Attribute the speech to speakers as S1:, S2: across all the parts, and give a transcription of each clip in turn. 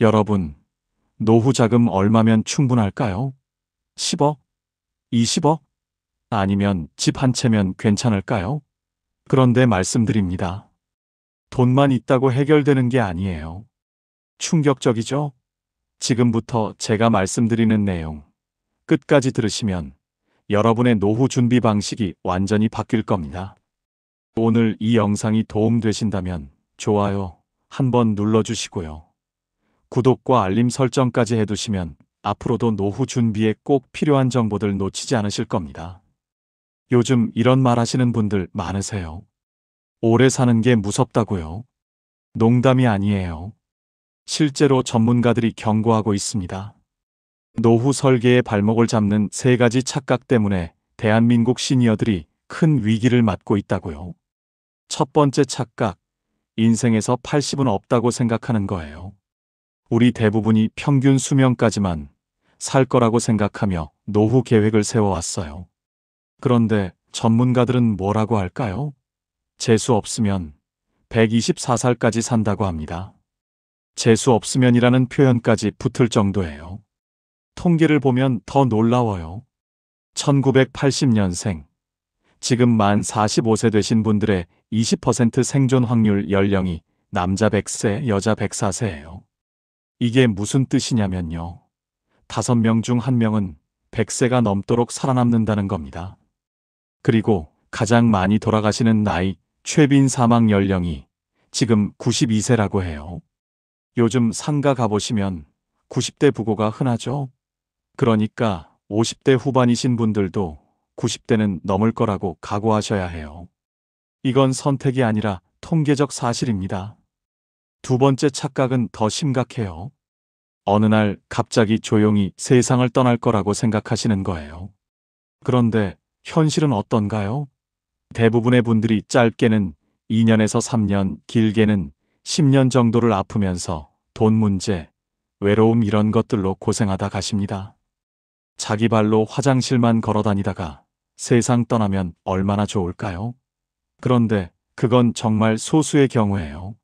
S1: 여러분, 노후 자금 얼마면 충분할까요? 10억? 20억? 아니면 집 한 채면 괜찮을까요? 그런데 말씀드립니다. 돈만 있다고 해결되는 게 아니에요. 충격적이죠? 지금부터 제가 말씀드리는 내용 끝까지 들으시면 여러분의 노후 준비 방식이 완전히 바뀔 겁니다. 오늘 이 영상이 도움되신다면 좋아요 한번 눌러주시고요. 구독과 알림 설정까지 해두시면 앞으로도 노후 준비에 꼭 필요한 정보들 놓치지 않으실 겁니다. 요즘 이런 말 하시는 분들 많으세요. 오래 사는 게 무섭다고요. 농담이 아니에요. 실제로 전문가들이 경고하고 있습니다. 노후 설계의 발목을 잡는 3가지 착각 때문에 대한민국 시니어들이 큰 위기를 맞고 있다고요. 첫 번째 착각, 인생에서 80은 없다고 생각하는 거예요. 우리 대부분이 평균 수명까지만 살 거라고 생각하며 노후 계획을 세워왔어요. 그런데 전문가들은 뭐라고 할까요? 재수 없으면 124살까지 산다고 합니다. 재수 없으면이라는 표현까지 붙을 정도예요. 통계를 보면 더 놀라워요. 1980년생, 지금 만 45세 되신 분들의 20% 생존 확률 연령이 남자 100세, 여자 104세예요. 이게 무슨 뜻이냐면요. 5명 중 1명은 100세가 넘도록 살아남는다는 겁니다. 그리고 가장 많이 돌아가시는 나이, 최빈 사망 연령이 지금 92세라고 해요. 요즘 상가 가보시면 90대 부고가 흔하죠. 그러니까 50대 후반이신 분들도 90대는 넘을 거라고 각오하셔야 해요. 이건 선택이 아니라 통계적 사실입니다. 두 번째 착각은 더 심각해요. 어느 날 갑자기 조용히 세상을 떠날 거라고 생각하시는 거예요. 그런데 현실은 어떤가요? 대부분의 분들이 짧게는 2년에서 3년, 길게는 10년 정도를 아프면서 돈 문제, 외로움 이런 것들로 고생하다 가십니다. 자기 발로 화장실만 걸어 다니다가 세상 떠나면 얼마나 좋을까요? 그런데 그건 정말 소수의 경우예요.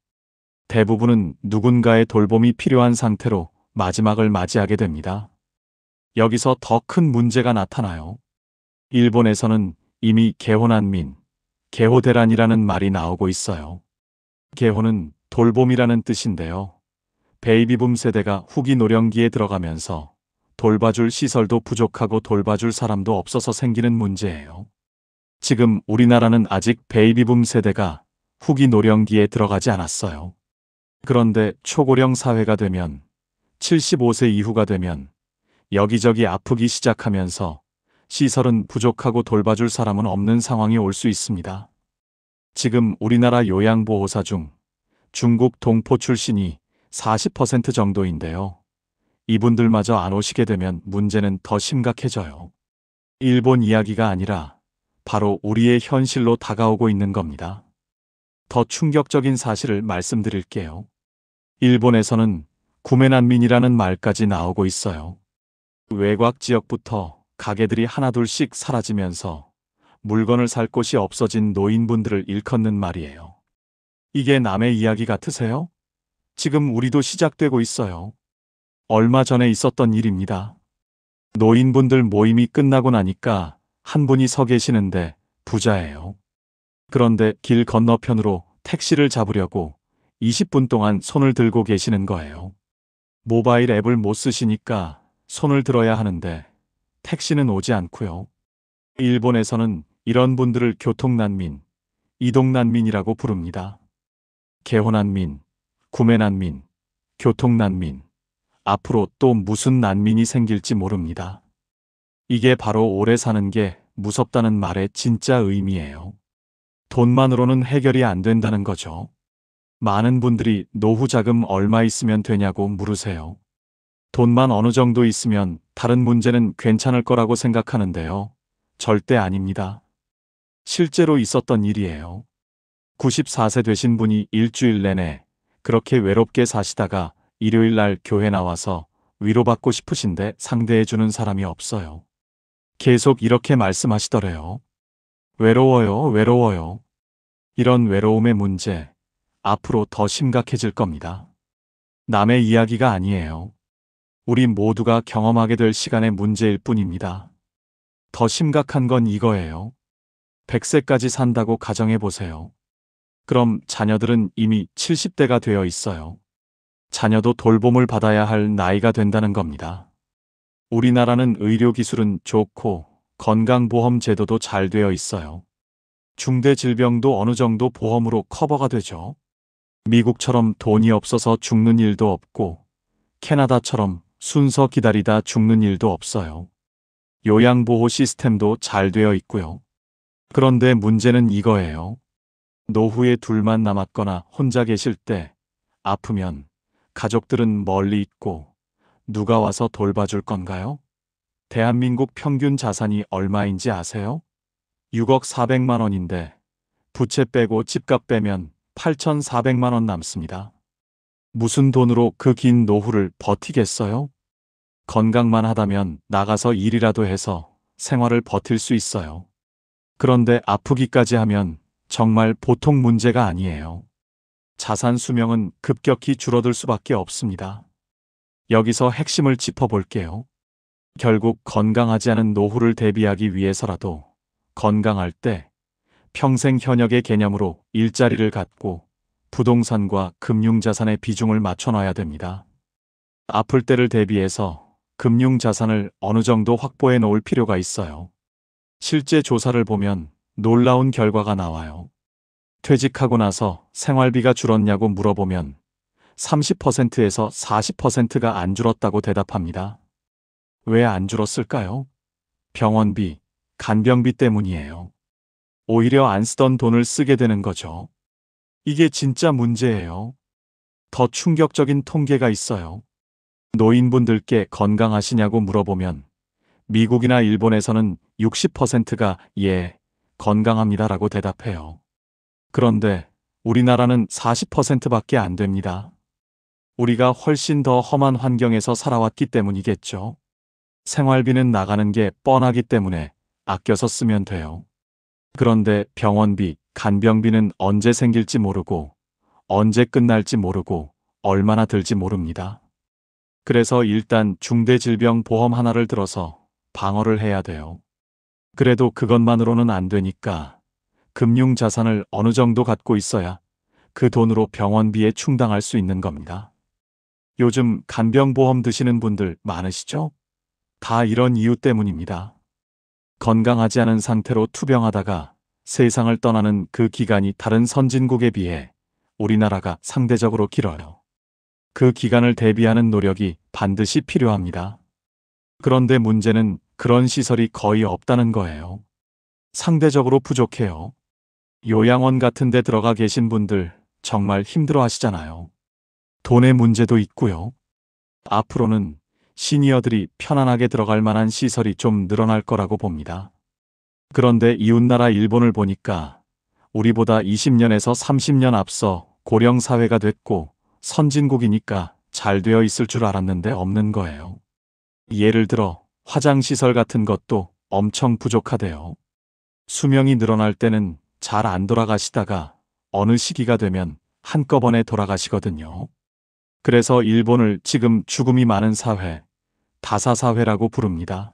S1: 대부분은 누군가의 돌봄이 필요한 상태로 마지막을 맞이하게 됩니다. 여기서 더 큰 문제가 나타나요. 일본에서는 이미 개호난민, 개호대란이라는 말이 나오고 있어요. 개호는 돌봄이라는 뜻인데요. 베이비붐 세대가 후기 노령기에 들어가면서 돌봐줄 시설도 부족하고 돌봐줄 사람도 없어서 생기는 문제예요. 지금 우리나라는 아직 베이비붐 세대가 후기 노령기에 들어가지 않았어요. 그런데 초고령 사회가 되면 75세 이후가 되면 여기저기 아프기 시작하면서 시설은 부족하고 돌봐줄 사람은 없는 상황이 올 수 있습니다. 지금 우리나라 요양보호사 중 중국 동포 출신이 40% 정도인데요. 이분들마저 안 오시게 되면 문제는 더 심각해져요. 일본 이야기가 아니라 바로 우리의 현실로 다가오고 있는 겁니다. 더 충격적인 사실을 말씀드릴게요. 일본에서는 구매난민이라는 말까지 나오고 있어요. 외곽 지역부터 가게들이 하나둘씩 사라지면서 물건을 살 곳이 없어진 노인분들을 일컫는 말이에요. 이게 남의 이야기 같으세요? 지금 우리도 시작되고 있어요. 얼마 전에 있었던 일입니다. 노인분들 모임이 끝나고 나니까 한 분이 서 계시는데 부자예요. 그런데 길 건너편으로 택시를 잡으려고 20분 동안 손을 들고 계시는 거예요. 모바일 앱을 못 쓰시니까 손을 들어야 하는데 택시는 오지 않고요. 일본에서는 이런 분들을 교통난민, 이동난민이라고 부릅니다. 개호난민, 구매난민, 교통난민, 앞으로 또 무슨 난민이 생길지 모릅니다. 이게 바로 오래 사는 게 무섭다는 말의 진짜 의미예요. 돈만으로는 해결이 안 된다는 거죠. 많은 분들이 노후 자금 얼마 있으면 되냐고 물으세요. 돈만 어느 정도 있으면 다른 문제는 괜찮을 거라고 생각하는데요. 절대 아닙니다. 실제로 있었던 일이에요. 94세 되신 분이 일주일 내내 그렇게 외롭게 사시다가 일요일 날 교회 나와서 위로받고 싶으신데 상대해주는 사람이 없어요. 계속 이렇게 말씀하시더래요. 외로워요, 외로워요. 이런 외로움의 문제, 앞으로 더 심각해질 겁니다. 남의 이야기가 아니에요. 우리 모두가 경험하게 될 시간의 문제일 뿐입니다. 더 심각한 건 이거예요. 100세까지 산다고 가정해 보세요. 그럼 자녀들은 이미 70대가 되어 있어요. 자녀도 돌봄을 받아야 할 나이가 된다는 겁니다. 우리나라는 의료기술은 좋고 건강보험 제도도 잘 되어 있어요. 중대질병도 어느 정도 보험으로 커버가 되죠. 미국처럼 돈이 없어서 죽는 일도 없고 캐나다처럼 순서 기다리다 죽는 일도 없어요. 요양보호 시스템도 잘 되어 있고요. 그런데 문제는 이거예요. 노후에 둘만 남았거나 혼자 계실 때 아프면 가족들은 멀리 있고 누가 와서 돌봐줄 건가요? 대한민국 평균 자산이 얼마인지 아세요? 6억 400만 원인데 부채 빼고 집값 빼면 8,400만 원 남습니다. 무슨 돈으로 그 긴 노후를 버티겠어요? 건강만 하다면 나가서 일이라도 해서 생활을 버틸 수 있어요. 그런데 아프기까지 하면 정말 보통 문제가 아니에요. 자산 수명은 급격히 줄어들 수밖에 없습니다. 여기서 핵심을 짚어볼게요. 결국 건강하지 않은 노후를 대비하기 위해서라도 건강할 때 평생 현역의 개념으로 일자리를 갖고 부동산과 금융자산의 비중을 맞춰놔야 됩니다. 아플 때를 대비해서 금융자산을 어느 정도 확보해 놓을 필요가 있어요. 실제 조사를 보면 놀라운 결과가 나와요. 퇴직하고 나서 생활비가 줄었냐고 물어보면 30%에서 40%가 안 줄었다고 대답합니다. 왜 안 줄었을까요? 병원비, 간병비 때문이에요. 오히려 안 쓰던 돈을 쓰게 되는 거죠. 이게 진짜 문제예요. 더 충격적인 통계가 있어요. 노인분들께 건강하시냐고 물어보면 미국이나 일본에서는 60%가 예, 건강합니다라고 대답해요. 그런데 우리나라는 40%밖에 안 됩니다. 우리가 훨씬 더 험한 환경에서 살아왔기 때문이겠죠. 생활비는 나가는 게 뻔하기 때문에 아껴서 쓰면 돼요. 그런데 병원비, 간병비는 언제 생길지 모르고 언제 끝날지 모르고 얼마나 들지 모릅니다. 그래서 일단 중대질병보험 하나를 들어서 방어를 해야 돼요. 그래도 그것만으로는 안 되니까 금융자산을 어느 정도 갖고 있어야 그 돈으로 병원비에 충당할 수 있는 겁니다. 요즘 간병보험 드시는 분들 많으시죠? 다 이런 이유 때문입니다. 건강하지 않은 상태로 투병하다가 세상을 떠나는 그 기간이 다른 선진국에 비해 우리나라가 상대적으로 길어요. 그 기간을 대비하는 노력이 반드시 필요합니다. 그런데 문제는 그런 시설이 거의 없다는 거예요. 상대적으로 부족해요. 요양원 같은 데 들어가 계신 분들 정말 힘들어 하시잖아요. 돈의 문제도 있고요. 앞으로는 시니어들이 편안하게 들어갈 만한 시설이 좀 늘어날 거라고 봅니다. 그런데 이웃나라 일본을 보니까 우리보다 20년에서 30년 앞서 고령사회가 됐고 선진국이니까 잘 되어 있을 줄 알았는데 없는 거예요. 예를 들어 화장시설 같은 것도 엄청 부족하대요. 수명이 늘어날 때는 잘 안 돌아가시다가 어느 시기가 되면 한꺼번에 돌아가시거든요. 그래서 일본을 지금 죽음이 많은 사회, 다사사회라고 부릅니다.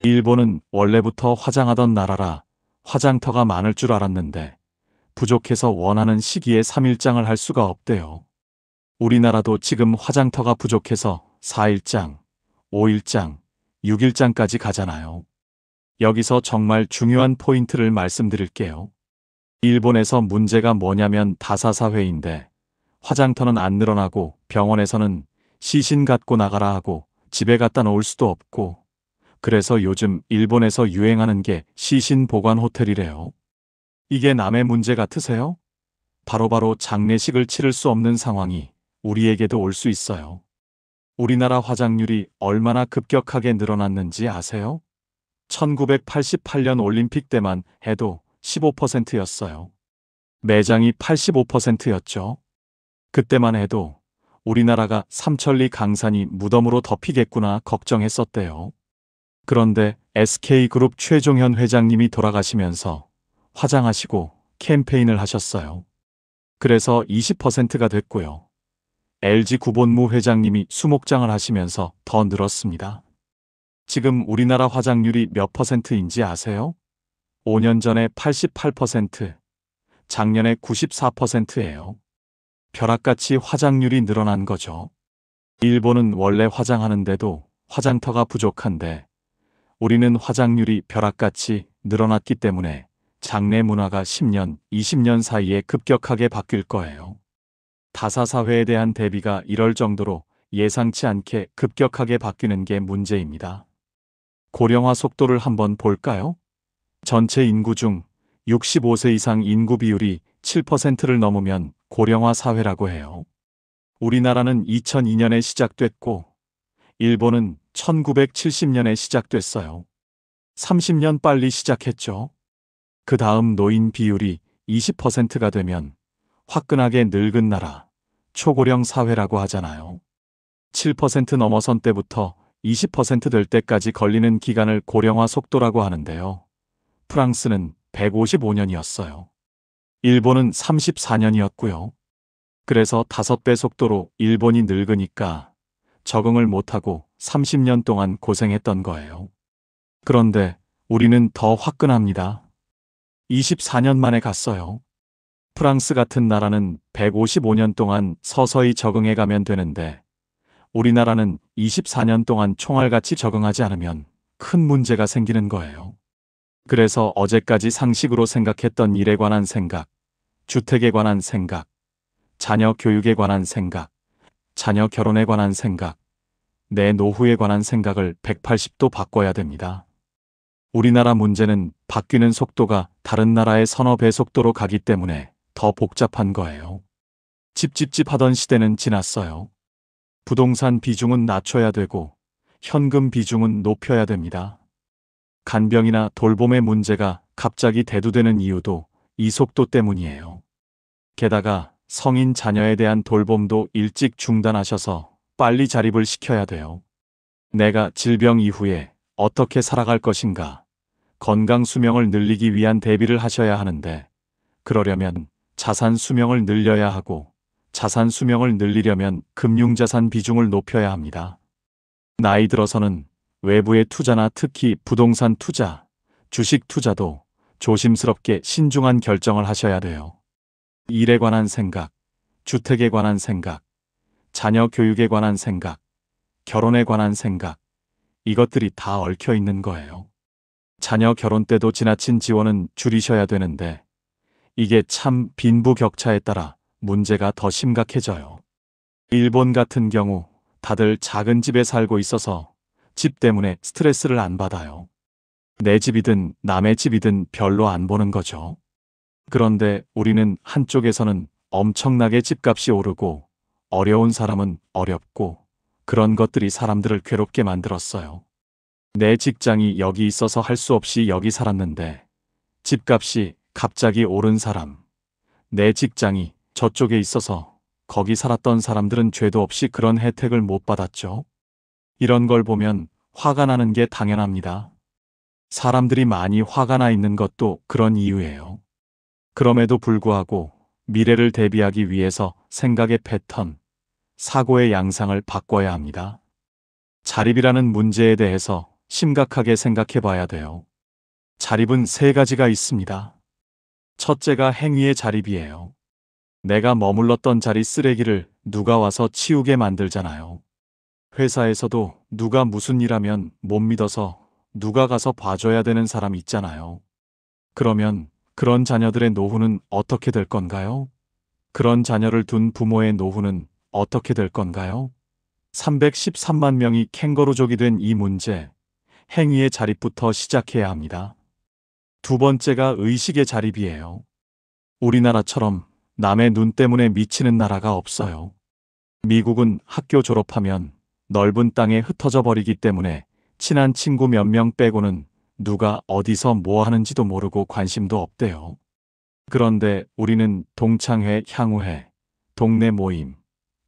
S1: 일본은 원래부터 화장하던 나라라 화장터가 많을 줄 알았는데 부족해서 원하는 시기에 3일장을 할 수가 없대요. 우리나라도 지금 화장터가 부족해서 4일장, 5일장, 6일장까지 가잖아요. 여기서 정말 중요한 포인트를 말씀드릴게요. 일본에서 문제가 뭐냐면 다사사회인데 화장터는 안 늘어나고 병원에서는 시신 갖고 나가라 하고 집에 갖다 놓을 수도 없고 그래서 요즘 일본에서 유행하는 게 시신 보관 호텔이래요. 이게 남의 문제 같으세요? 바로바로 장례식을 치를 수 없는 상황이 우리에게도 올 수 있어요. 우리나라 화장률이 얼마나 급격하게 늘어났는지 아세요? 1988년 올림픽 때만 해도 15%였어요. 매장이 85%였죠. 그때만 해도 우리나라가 삼천리 강산이 무덤으로 덮이겠구나 걱정했었대요. 그런데 SK그룹 최종현 회장님이 돌아가시면서 화장하시고 캠페인을 하셨어요. 그래서 20%가 됐고요. LG 구본무 회장님이 수목장을 하시면서 더 늘었습니다. 지금 우리나라 화장률이 몇 퍼센트인지 아세요? 5년 전에 88%, 작년에 94%예요. 벼락같이 화장률이 늘어난 거죠. 일본은 원래 화장하는데도 화장터가 부족한데 우리는 화장률이 벼락같이 늘어났기 때문에 장래 문화가 10년, 20년 사이에 급격하게 바뀔 거예요. 다사사회에 대한 대비가 이럴 정도로 예상치 않게 급격하게 바뀌는 게 문제입니다. 고령화 속도를 한번 볼까요? 전체 인구 중 65세 이상 인구 비율이 7%를 넘으면 고령화 사회라고 해요. 우리나라는 2002년에 시작됐고 일본은 1970년에 시작됐어요. 30년 빨리 시작했죠. 그 다음 노인 비율이 20%가 되면 화끈하게 늙은 나라, 초고령 사회라고 하잖아요. 7% 넘어선 때부터 20% 될 때까지 걸리는 기간을 고령화 속도라고 하는데요. 프랑스는 155년이었어요. 일본은 34년이었고요. 그래서 5배 속도로 일본이 늙으니까 적응을 못하고 30년 동안 고생했던 거예요. 그런데 우리는 더 화끈합니다. 24년 만에 갔어요. 프랑스 같은 나라는 155년 동안 서서히 적응해 가면 되는데 우리나라는 24년 동안 총알같이 적응하지 않으면 큰 문제가 생기는 거예요. 그래서 어제까지 상식으로 생각했던 일에 관한 생각, 주택에 관한 생각, 자녀 교육에 관한 생각, 자녀 결혼에 관한 생각, 내 노후에 관한 생각을 180도 바꿔야 됩니다. 우리나라 문제는 바뀌는 속도가 다른 나라의 서너 배 속도로 가기 때문에 더 복잡한 거예요. 찝찝찝하던 시대는 지났어요. 부동산 비중은 낮춰야 되고 현금 비중은 높여야 됩니다. 간병이나 돌봄의 문제가 갑자기 대두되는 이유도 이 속도 때문이에요. 게다가 성인 자녀에 대한 돌봄도 일찍 중단하셔서 빨리 자립을 시켜야 돼요. 내가 질병 이후에 어떻게 살아갈 것인가, 건강 수명을 늘리기 위한 대비를 하셔야 하는데 그러려면 자산 수명을 늘려야 하고 자산 수명을 늘리려면 금융자산 비중을 높여야 합니다. 나이 들어서는 외부의 투자나 특히 부동산 투자, 주식 투자도 조심스럽게 신중한 결정을 하셔야 돼요. 일에 관한 생각, 주택에 관한 생각, 자녀 교육에 관한 생각, 결혼에 관한 생각, 이것들이 다 얽혀 있는 거예요. 자녀 결혼 때도 지나친 지원은 줄이셔야 되는데 이게 참 빈부격차에 따라 문제가 더 심각해져요. 일본 같은 경우 다들 작은 집에 살고 있어서 집 때문에 스트레스를 안 받아요. 내 집이든 남의 집이든 별로 안 보는 거죠. 그런데 우리는 한쪽에서는 엄청나게 집값이 오르고 어려운 사람은 어렵고 그런 것들이 사람들을 괴롭게 만들었어요. 내 직장이 여기 있어서 할 수 없이 여기 살았는데 집값이 갑자기 오른 사람, 내 직장이 저쪽에 있어서 거기 살았던 사람들은 죄도 없이 그런 혜택을 못 받았죠. 이런 걸 보면 화가 나는 게 당연합니다. 사람들이 많이 화가 나 있는 것도 그런 이유예요. 그럼에도 불구하고 미래를 대비하기 위해서 생각의 패턴, 사고의 양상을 바꿔야 합니다. 자립이라는 문제에 대해서 심각하게 생각해 봐야 돼요. 자립은 3가지가 있습니다. 첫째가 행위의 자립이에요. 내가 머물렀던 자리 쓰레기를 누가 와서 치우게 만들잖아요. 회사에서도 누가 무슨 일하면 못 믿어서 누가 가서 봐줘야 되는 사람 있잖아요. 그러면 그런 자녀들의 노후는 어떻게 될 건가요? 그런 자녀를 둔 부모의 노후는 어떻게 될 건가요? 313만 명이 캥거루족이 된 이 문제, 행위의 자립부터 시작해야 합니다. 두 번째가 의식의 자립이에요. 우리나라처럼 남의 눈 때문에 미치는 나라가 없어요. 미국은 학교 졸업하면 넓은 땅에 흩어져 버리기 때문에 친한 친구 몇 명 빼고는 누가 어디서 뭐 하는지도 모르고 관심도 없대요. 그런데 우리는 동창회, 향후회, 동네 모임,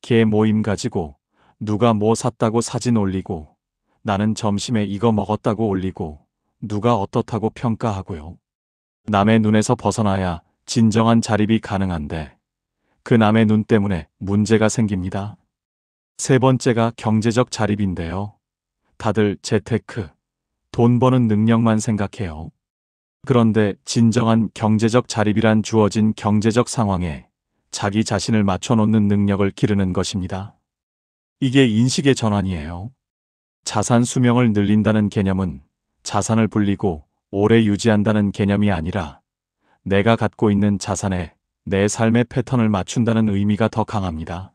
S1: 개 모임 가지고 누가 뭐 샀다고 사진 올리고 나는 점심에 이거 먹었다고 올리고 누가 어떻다고 평가하고요. 남의 눈에서 벗어나야 진정한 자립이 가능한데 그 남의 눈 때문에 문제가 생깁니다. 세 번째가 경제적 자립인데요. 다들 재테크, 돈 버는 능력만 생각해요. 그런데 진정한 경제적 자립이란 주어진 경제적 상황에 자기 자신을 맞춰놓는 능력을 기르는 것입니다. 이게 인식의 전환이에요. 자산 수명을 늘린다는 개념은 자산을 불리고 오래 유지한다는 개념이 아니라 내가 갖고 있는 자산에 내 삶의 패턴을 맞춘다는 의미가 더 강합니다.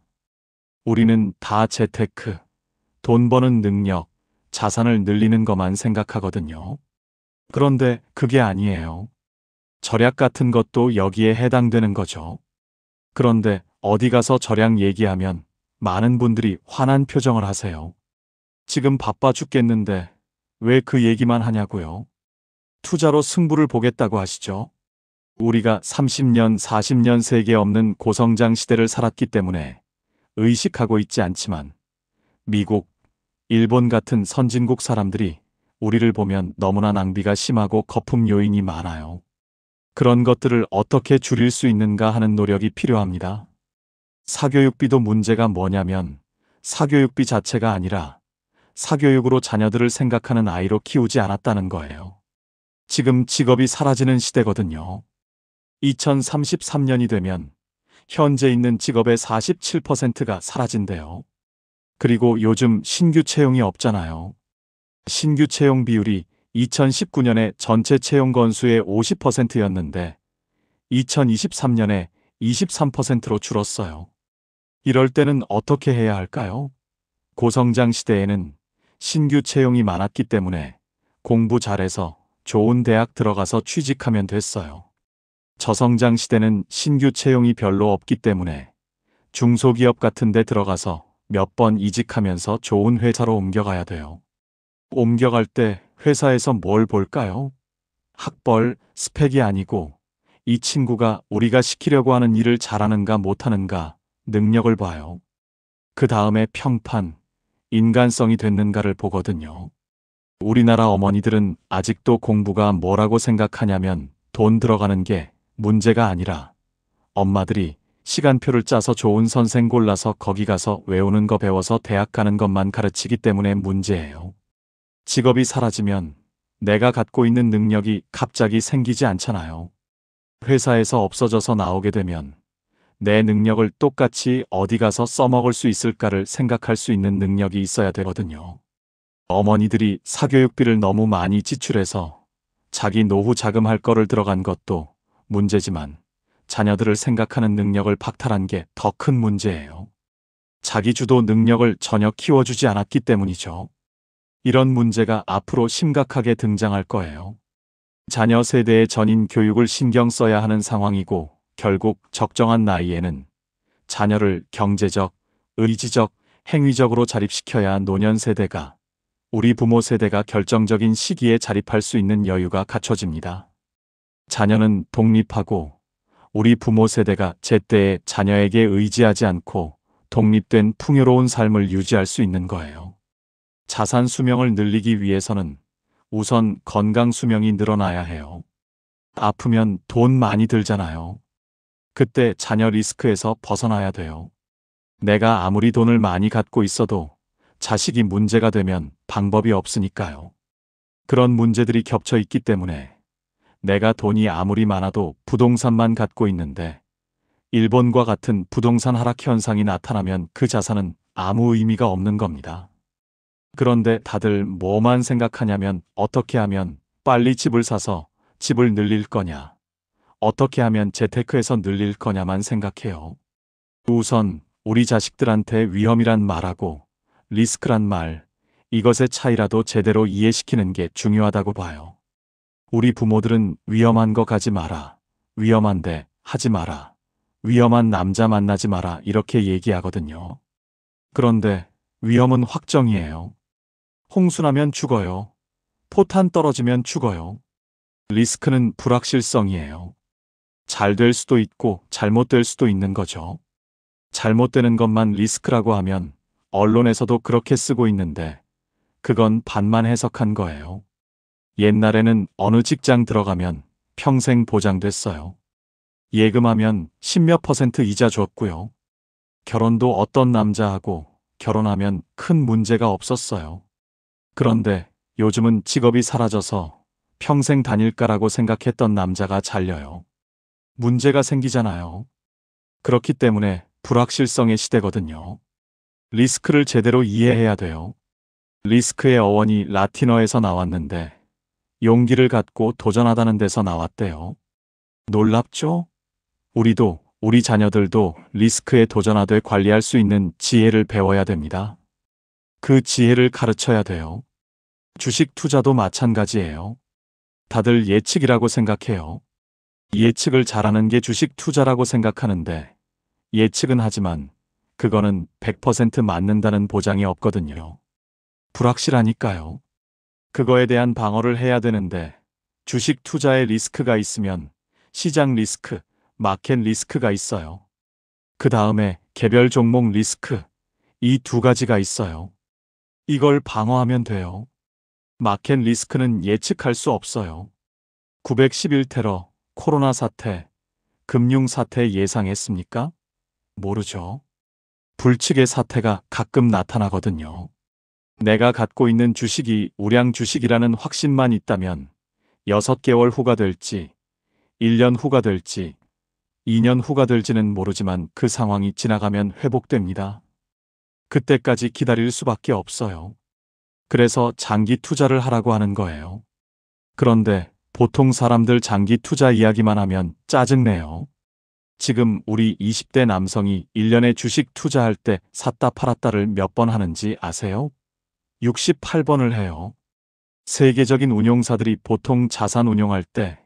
S1: 우리는 다 재테크, 돈 버는 능력, 자산을 늘리는 것만 생각하거든요. 그런데 그게 아니에요. 절약 같은 것도 여기에 해당되는 거죠. 그런데 어디 가서 절약 얘기하면 많은 분들이 화난 표정을 하세요. 지금 바빠 죽겠는데 왜 그 얘기만 하냐고요. 투자로 승부를 보겠다고 하시죠. 우리가 30년, 40년 세계 없는 고성장 시대를 살았기 때문에 의식하고 있지 않지만 미국, 일본 같은 선진국 사람들이 우리를 보면 너무나 낭비가 심하고 거품 요인이 많아요. 그런 것들을 어떻게 줄일 수 있는가 하는 노력이 필요합니다. 사교육비도 문제가 뭐냐면 사교육비 자체가 아니라 사교육으로 자녀들을 생각하는 아이로 키우지 않았다는 거예요. 지금 직업이 사라지는 시대거든요. 2033년이 되면 현재 있는 직업의 47%가 사라진대요. 그리고 요즘 신규 채용이 없잖아요. 신규 채용 비율이 2019년에 전체 채용 건수의 50%였는데 2023년에 23%로 줄었어요. 이럴 때는 어떻게 해야 할까요? 고성장 시대에는 신규 채용이 많았기 때문에 공부 잘해서 좋은 대학 들어가서 취직하면 됐어요. 저성장 시대는 신규 채용이 별로 없기 때문에 중소기업 같은 데 들어가서 몇 번 이직하면서 좋은 회사로 옮겨가야 돼요. 옮겨갈 때 회사에서 뭘 볼까요? 학벌, 스펙이 아니고 이 친구가 우리가 시키려고 하는 일을 잘하는가 못하는가 능력을 봐요. 그 다음에 평판, 인간성이 됐는가를 보거든요. 우리나라 어머니들은 아직도 공부가 뭐라고 생각하냐면 돈 들어가는 게 문제가 아니라 엄마들이 시간표를 짜서 좋은 선생 골라서 거기 가서 외우는 거 배워서 대학 가는 것만 가르치기 때문에 문제예요. 직업이 사라지면 내가 갖고 있는 능력이 갑자기 생기지 않잖아요. 회사에서 없어져서 나오게 되면 내 능력을 똑같이 어디 가서 써먹을 수 있을까를 생각할 수 있는 능력이 있어야 되거든요. 어머니들이 사교육비를 너무 많이 지출해서 자기 노후 자금할 거를 들어간 것도 문제지만 자녀들을 생각하는 능력을 박탈한 게 더 큰 문제예요. 자기 주도 능력을 전혀 키워주지 않았기 때문이죠. 이런 문제가 앞으로 심각하게 등장할 거예요. 자녀 세대의 전인 교육을 신경 써야 하는 상황이고 결국 적정한 나이에는 자녀를 경제적, 의지적, 행위적으로 자립시켜야 노년 세대가 우리 부모 세대가 결정적인 시기에 자립할 수 있는 여유가 갖춰집니다. 자녀는 독립하고 우리 부모 세대가 제때에 자녀에게 의지하지 않고 독립된 풍요로운 삶을 유지할 수 있는 거예요. 자산 수명을 늘리기 위해서는 우선 건강 수명이 늘어나야 해요. 아프면 돈 많이 들잖아요. 그때 자녀 리스크에서 벗어나야 돼요. 내가 아무리 돈을 많이 갖고 있어도 자식이 문제가 되면 방법이 없으니까요. 그런 문제들이 겹쳐 있기 때문에 내가 돈이 아무리 많아도 부동산만 갖고 있는데 일본과 같은 부동산 하락 현상이 나타나면 그 자산은 아무 의미가 없는 겁니다. 그런데 다들 뭐만 생각하냐면 어떻게 하면 빨리 집을 사서 집을 늘릴 거냐, 어떻게 하면 재테크에서 늘릴 거냐만 생각해요. 우선 우리 자식들한테 위험이란 말하고 리스크란 말, 이것의 차이라도 제대로 이해시키는 게 중요하다고 봐요. 우리 부모들은 위험한 거 가지 마라, 위험한데 하지 마라, 위험한 남자 만나지 마라 이렇게 얘기하거든요. 그런데 위험은 확정이에요. 홍수나면 죽어요. 포탄 떨어지면 죽어요. 리스크는 불확실성이에요. 잘 될 수도 있고 잘못될 수도 있는 거죠. 잘못되는 것만 리스크라고 하면 언론에서도 그렇게 쓰고 있는데 그건 반만 해석한 거예요. 옛날에는 어느 직장 들어가면 평생 보장됐어요. 예금하면 10몇% 이자 줬고요. 결혼도 어떤 남자하고 결혼하면 큰 문제가 없었어요. 그런데 요즘은 직업이 사라져서 평생 다닐까라고 생각했던 남자가 잘려요. 문제가 생기잖아요. 그렇기 때문에 불확실성의 시대거든요. 리스크를 제대로 이해해야 돼요. 리스크의 어원이 라틴어에서 나왔는데 용기를 갖고 도전하다는 데서 나왔대요. 놀랍죠? 우리 자녀들도 리스크에 도전하되 관리할 수 있는 지혜를 배워야 됩니다. 그 지혜를 가르쳐야 돼요. 주식 투자도 마찬가지예요. 다들 예측이라고 생각해요. 예측을 잘하는 게 주식 투자라고 생각하는데 예측은 하지만 그거는 100% 맞는다는 보장이 없거든요. 불확실하니까요. 그거에 대한 방어를 해야 되는데 주식 투자에 리스크가 있으면 시장 리스크, 마켓 리스크가 있어요. 그 다음에 개별 종목 리스크, 이 두 가지가 있어요. 이걸 방어하면 돼요. 마켓 리스크는 예측할 수 없어요. 911테러, 코로나 사태, 금융 사태 예상했습니까? 모르죠. 불측의 사태가 가끔 나타나거든요. 내가 갖고 있는 주식이 우량 주식이라는 확신만 있다면 6개월 후가 될지, 1년 후가 될지, 2년 후가 될지는 모르지만 그 상황이 지나가면 회복됩니다. 그때까지 기다릴 수밖에 없어요. 그래서 장기 투자를 하라고 하는 거예요. 그런데 보통 사람들 장기 투자 이야기만 하면 짜증내요. 지금 우리 20대 남성이 1년에 주식 투자할 때 샀다 팔았다를 몇 번 하는지 아세요? 68번을 해요. 세계적인 운용사들이 보통 자산 운용할 때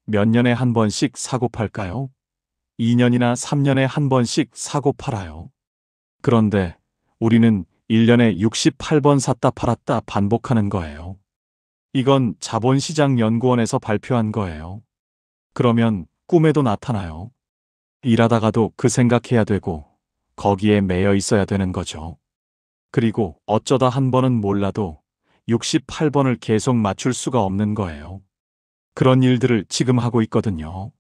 S1: 몇 년에 한 번씩 사고 팔까요? 2년이나 3년에 한 번씩 사고 팔아요. 그런데 우리는 1년에 68번 샀다 팔았다 반복하는 거예요. 이건 자본시장연구원에서 발표한 거예요. 그러면 꿈에도 나타나요. 일하다가도 그 생각해야 되고 거기에 매여 있어야 되는 거죠. 그리고 어쩌다 한 번은 몰라도 68번을 계속 맞출 수가 없는 거예요. 그런 일들을 지금 하고 있거든요.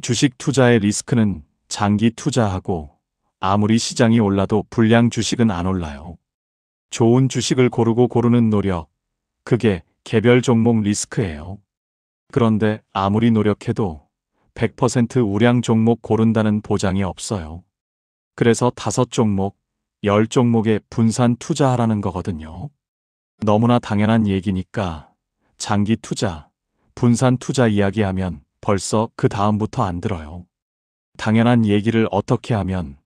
S1: 주식 투자의 리스크는 장기 투자하고 아무리 시장이 올라도 불량 주식은 안 올라요. 좋은 주식을 고르는 노력, 그게 개별 종목 리스크예요. 그런데 아무리 노력해도 100% 우량 종목 고른다는 보장이 없어요. 그래서 5종목, 10종목에 분산 투자하라는 거거든요. 너무나 당연한 얘기니까 장기 투자, 분산 투자 이야기하면 벌써 그 다음부터 안 들어요. 당연한 얘기를 어떻게 하면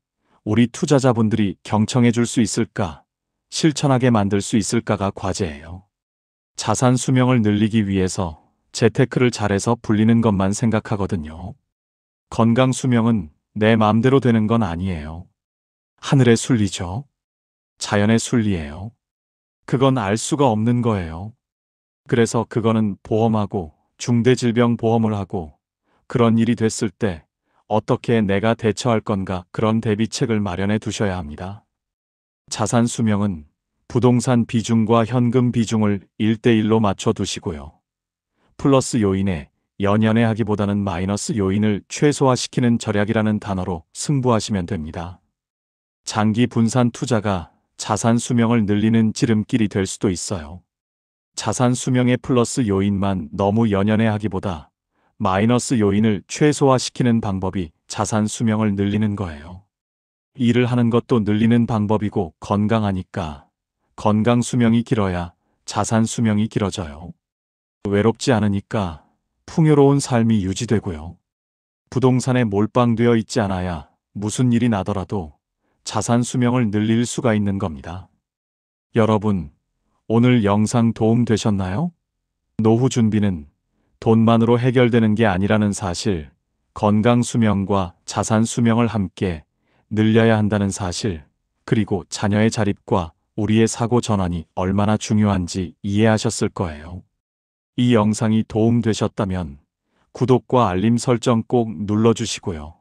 S1: 우리 투자자분들이 경청해 줄 수 있을까, 실천하게 만들 수 있을까가 과제예요. 자산 수명을 늘리기 위해서 재테크를 잘해서 불리는 것만 생각하거든요. 건강 수명은 내 마음대로 되는 건 아니에요. 하늘의 순리죠. 자연의 순리예요. 그건 알 수가 없는 거예요. 그래서 그거는 보험하고 중대질병보험을 하고 그런 일이 됐을 때 어떻게 내가 대처할 건가 그런 대비책을 마련해 두셔야 합니다. 자산 수명은 부동산 비중과 현금 비중을 1대1로 맞춰 두시고요. 플러스 요인에 연연해 하기보다는 마이너스 요인을 최소화시키는 절약이라는 단어로 승부하시면 됩니다. 장기 분산 투자가 자산 수명을 늘리는 지름길이 될 수도 있어요. 자산 수명의 플러스 요인만 너무 연연해 하기보다 마이너스 요인을 최소화시키는 방법이 자산 수명을 늘리는 거예요. 일을 하는 것도 늘리는 방법이고 건강하니까 건강 수명이 길어야 자산 수명이 길어져요. 외롭지 않으니까 풍요로운 삶이 유지되고요. 부동산에 몰빵되어 있지 않아야 무슨 일이 나더라도 자산 수명을 늘릴 수가 있는 겁니다. 여러분, 오늘 영상 도움 되셨나요? 노후 준비는 돈만으로 해결되는 게 아니라는 사실, 건강 수명과 자산 수명을 함께 늘려야 한다는 사실, 그리고 자녀의 자립과 우리의 사고 전환이 얼마나 중요한지 이해하셨을 거예요. 이 영상이 도움되셨다면 구독과 알림 설정 꼭 눌러주시고요.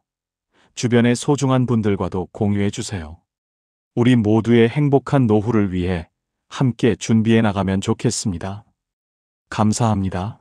S1: 주변의 소중한 분들과도 공유해주세요. 우리 모두의 행복한 노후를 위해 함께 준비해 나가면 좋겠습니다. 감사합니다.